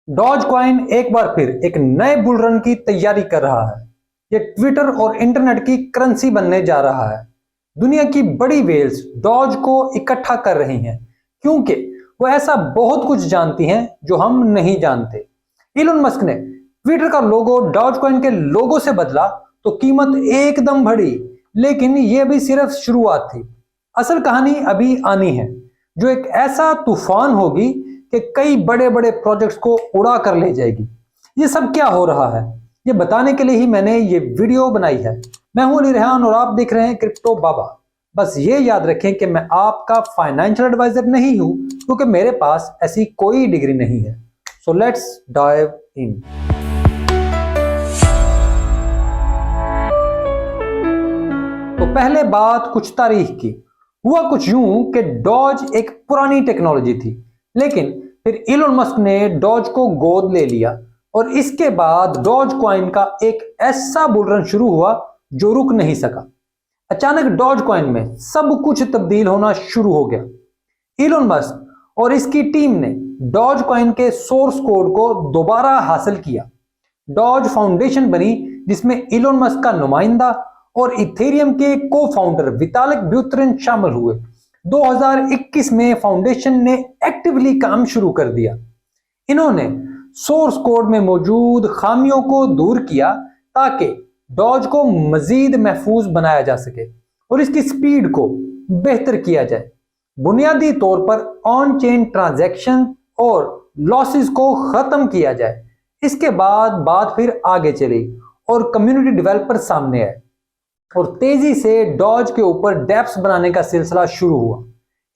Doge coin एक बार फिर एक नए बुल रन की तैयारी कर रहा है। ये ट्विटर और इंटरनेट की करेंसी बनने जा रहा है। दुनिया की बड़ी वेल्स डॉज को इकट्ठा कर रही हैं क्योंकि वो ऐसा बहुत कुछ जानती हैं जो हम नहीं जानते। इलोन मस्क ने ट्विटर का लोगो डॉज कॉइन के लोगो से बदला तो कीमत एकदम बढ़ी, लेकिन ये अभी सिर्फ शुरुआत थी। असल कहानी अभी आनी है, जो एक ऐसा तूफान होगी कि कई बड़े बड़े प्रोजेक्ट्स को उड़ा कर ले जाएगी। ये सब क्या हो रहा है, ये बताने के लिए ही मैंने ये वीडियो बनाई है। मैं हूं अली रेहान और आप देख रहे हैं क्रिप्टो बाबा। बस ये याद रखें कि मैं आपका फाइनेंशियल एडवाइजर नहीं हूं, क्योंकि मेरे पास ऐसी कोई डिग्री नहीं है। So let's dive in. तो पहले बात कुछ तारीख की। हुआ कुछ यूं कि डॉज एक पुरानी टेक्नोलॉजी थी, लेकिन फिर इलोन मस्क ने डॉज को गोद ले लिया और इसके बाद डॉज कॉइन का एक ऐसा बुल रन शुरू हुआ जो रुक नहीं सका। अचानक डॉज कॉइन में सब कुछ तब्दील होना शुरू हो गया। इलोन मस्क और इसकी टीम ने डॉज कॉइन के सोर्स कोड को दोबारा हासिल किया। डॉज फाउंडेशन बनी, जिसमें इलोन मस्क का नुमाइंदा और इथेरियम के को फाउंडर वितालिक ब्यूटेरिन शामिल हुए। 2021 में फाउंडेशन ने एक्टिवली काम शुरू कर दिया। इन्होंने सोर्स कोड में मौजूद खामियों को दूर किया ताकि डॉज को मजीद महफूज बनाया जा सके और इसकी स्पीड को बेहतर किया जाए। बुनियादी तौर पर ऑन चेन ट्रांजैक्शन और लॉसेस को खत्म किया जाए। इसके बाद बात फिर आगे चली और कम्युनिटी डेवलपर सामने आए और तेजी से डॉज के ऊपर डेप्स बनाने का सिलसिला शुरू हुआ।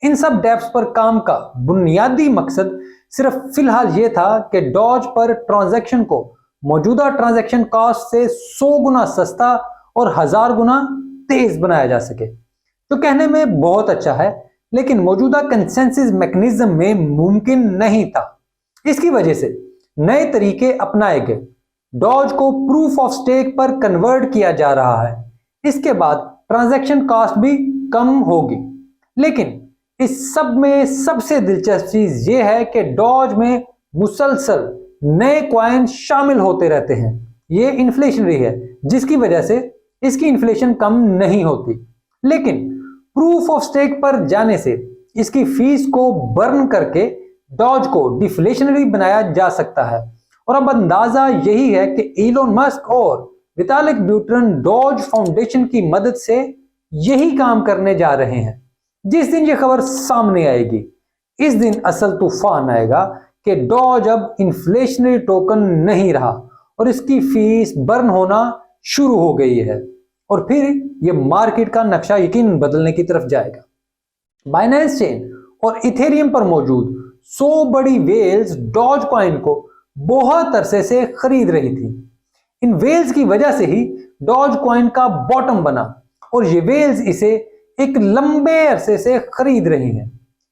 इन सब डेप्स पर काम का बुनियादी मकसद सिर्फ फिलहाल यह था कि डॉज पर ट्रांजैक्शन को मौजूदा ट्रांजैक्शन कॉस्ट से 100 गुना सस्ता और 1000 गुना तेज बनाया जा सके, जो कहने में बहुत अच्छा है, लेकिन मौजूदा कंसेंसस मैकेनिज्म में मुमकिन नहीं था। इसकी वजह से नए तरीके अपनाए गए। डॉज को प्रूफ ऑफ स्टेक पर कन्वर्ट किया जा रहा है। इसके बाद ट्रांजैक्शन कॉस्ट भी कम होगी। लेकिन इस सब में सबसे दिलचस्प चीज यह है कि डॉज में मुसलसल नए कॉइन शामिल होते रहते हैं। ये इन्फ्लेशनरी है, जिसकी वजह से इसकी इन्फ्लेशन कम नहीं होती। लेकिन प्रूफ ऑफ स्टेक पर जाने से इसकी फीस को बर्न करके डॉज को डिफ्लेशनरी बनाया जा सकता है। और अब अंदाजा यही है कि इलोन मस्क और वितालिक ब्यूटेरिन डॉज फाउंडेशन की मदद से यही काम करने जा रहे हैं। जिस दिन यह खबर सामने आएगी, इस दिन असल तूफान आएगा कि डॉज अब इन्फ्लेशनरी टोकन नहीं रहा और इसकी फीस बर्न होना शुरू हो गई है और फिर यह मार्केट का नक्शा यकीन बदलने की तरफ जाएगा। बाइनेंस चेन और इथेरियम पर मौजूद 100 बड़ी वेल्स डॉज कॉइन को बहुत अरसे से खरीद रही थी। इन वेल्स की वजह से ही डॉज कॉइन का बॉटम बना और ये वेल्स इसे एक लंबे अरसे से खरीद रही हैं।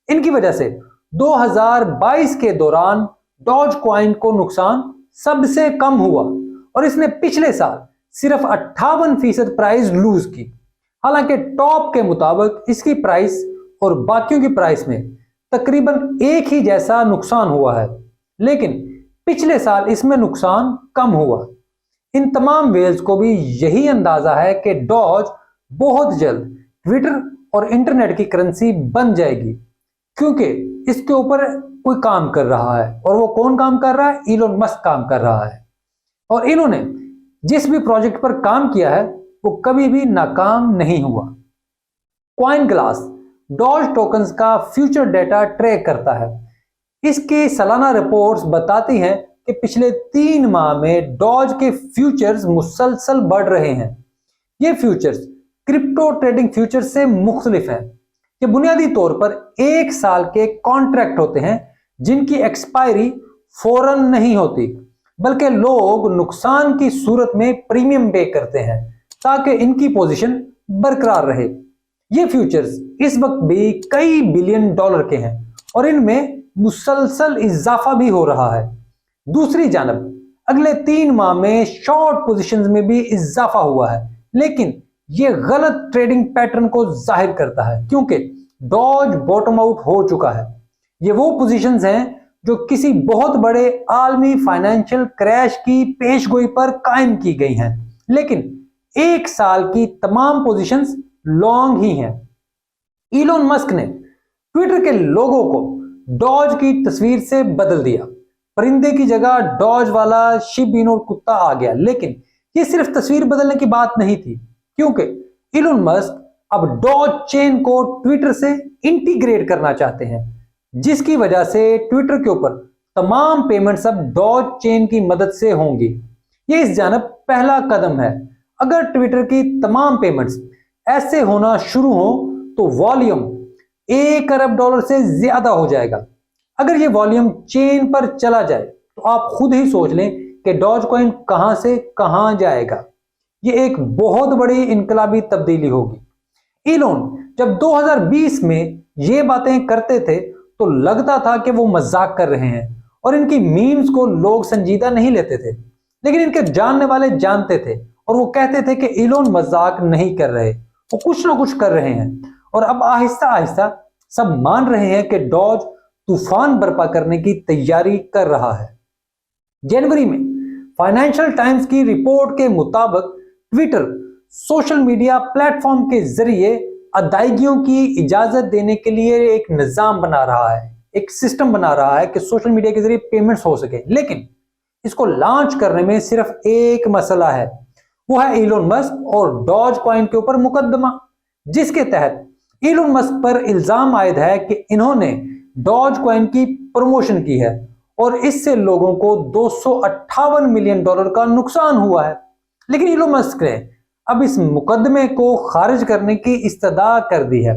इनकी वजह से 2022 के दौरान डॉज कॉइन को नुकसान सबसे कम हुआ और इसने पिछले साल सिर्फ 58% प्राइस लूज की। हालांकि टॉप के मुताबिक इसकी प्राइस और बाकियों की प्राइस में तकरीबन एक ही जैसा नुकसान हुआ है, लेकिन पिछले साल इसमें नुकसान कम हुआ। इन तमाम वेल्स को भी यही अंदाजा है कि डॉज बहुत जल्द ट्विटर और इंटरनेट की करेंसी बन जाएगी, क्योंकि इसके ऊपर कोई काम कर रहा है। और वो कौन काम कर रहा है? इलोन मस्क काम कर रहा है। और इन्होंने जिस भी प्रोजेक्ट पर काम किया है वो कभी भी नाकाम नहीं हुआ। कॉइन ग्लास डॉज टोकन्स का फ्यूचर डेटा ट्रैक करता है। इसकी सालाना रिपोर्ट्स बताती हैं कि पिछले 3 माह में डॉज के फ्यूचर्स मुसलसल बढ़ रहे हैं। ये फ्यूचर्स क्रिप्टो ट्रेडिंग फ्यूचर्स से मुख्तलिफ हैं। ये बुनियादी तौर पर 1 साल के कॉन्ट्रैक्ट होते हैं, जिनकी एक्सपायरी फौरन नहीं होती, बल्कि लोग नुकसान की सूरत में प्रीमियम पे करते हैं ताकि इनकी पोजीशन बरकरार रहे। ये फ्यूचर्स इस वक्त भी कई बिलियन डॉलर के हैं और इनमें मुसलसल इजाफा भी हो रहा है। दूसरी जानब अगले 3 माह में शॉर्ट पोजीशंस में भी इजाफा हुआ है, लेकिन यह गलत ट्रेडिंग पैटर्न को जाहिर करता है, क्योंकि डॉज बॉटम आउट हो चुका है। ये वो पोजीशंस हैं जो किसी बहुत बड़े आलमी फाइनेंशियल क्रैश की पेशगोई पर कायम की गई हैं, लेकिन एक साल की तमाम पोजीशंस लॉन्ग ही हैं। इलोन मस्क ने ट्विटर के लोगों को डॉज की तस्वीर से बदल दिया। परिंदे की जगह डॉज वाला शिब और कुत्ता आ गया, लेकिन ये सिर्फ तस्वीर बदलने की बात नहीं थी, क्योंकि इलोन मस्क अब डॉज चेन को ट्विटर से इंटीग्रेट करना चाहते हैं, जिसकी वजह से ट्विटर के ऊपर तमाम पेमेंट्स अब डॉज चेन की मदद से होंगी। ये इस जानब पहला कदम है। अगर ट्विटर की तमाम पेमेंट्स ऐसे होना शुरू हो तो वॉल्यूम $1 अरब से ज्यादा हो जाएगा। अगर ये वॉल्यूम चेन पर चला जाए तो आप खुद ही सोच लें कि डॉज कॉइन कहां से कहां जाएगा। ये एक बहुत बड़ी इनकलाबी तब्दीली होगी। इलोन जब 2020 में ये बातें करते थे तो लगता था कि वो मजाक कर रहे हैं और इनकी मीम्स को लोग संजीदा नहीं लेते थे, लेकिन इनके जानने वाले जानते थे और वो कहते थे कि इलोन मजाक नहीं कर रहे, वो कुछ ना कुछ कर रहे हैं। और अब आहिस्ता आहिस्ता सब मान रहे हैं कि डॉज तूफान बर्पा करने की तैयारी कर रहा है। जनवरी में फाइनेंशियल टाइम्स की रिपोर्ट के मुताबिक ट्विटर सोशल मीडिया प्लेटफॉर्म के जरिए अदायगियों की इजाजत देने के लिए एक निजाम बना रहा है, एक सिस्टम बना रहा है कि सोशल मीडिया के जरिए पेमेंट्स हो सके। लेकिन इसको लॉन्च करने में सिर्फ एक मसला है, वो है इलोन मस्क और डॉज कॉइन के ऊपर मुकदमा, जिसके तहत इलोन मस्क पर इल्जाम आयद है कि इन्होंने डॉज कॉइन की प्रमोशन की है और इससे लोगों को $258 मिलियन का नुकसान हुआ है। लेकिन इलोन मस्क ने अब इस मुकदमे को खारिज करने की इस्तदा कर दी है।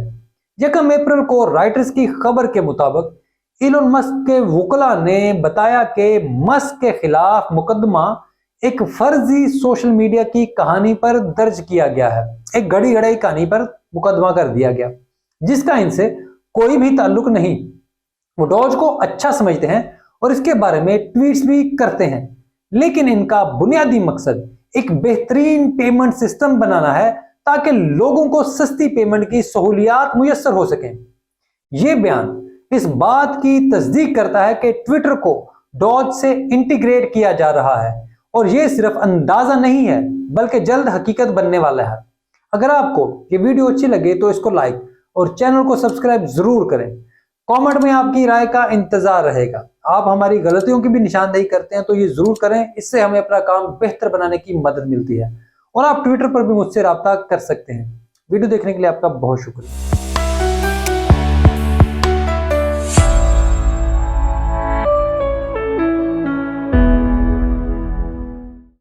1 अप्रैल को राइटर्स की खबर के मुताबिक इलोन मस्क के वुकला ने बताया कि मस्क के खिलाफ मुकदमा एक फर्जी सोशल मीडिया की कहानी पर दर्ज किया गया है। एक घड़ी घड़ाई कहानी पर मुकदमा कर दिया गया जिसका इनसे कोई भी ताल्लुक नहीं। वो डॉज को अच्छा समझते हैं और इसके बारे में ट्वीट्स भी करते हैं, लेकिन इनका बुनियादी मकसद एक बेहतरीन पेमेंट सिस्टम बनाना है ताकि लोगों को सस्ती पेमेंट की सहूलियात मुयस्सर हो सकें। यह बयान इस बात की तस्दीक करता है कि ट्विटर को डॉज से इंटीग्रेट किया जा रहा है और यह सिर्फ अंदाजा नहीं है बल्कि जल्द हकीकत बनने वाला है। अगर आपको ये वीडियो अच्छी लगे तो इसको लाइक और चैनल को सब्सक्राइब जरूर करें। कमेंट में आपकी राय का इंतजार रहेगा। आप हमारी गलतियों की भी निशानदेही करते हैं तो ये जरूर करें, इससे हमें अपना काम बेहतर बनाने की मदद मिलती है। और आप ट्विटर पर भी मुझसे राब्ता कर सकते हैं। वीडियो देखने के लिए आपका बहुत शुक्रिया।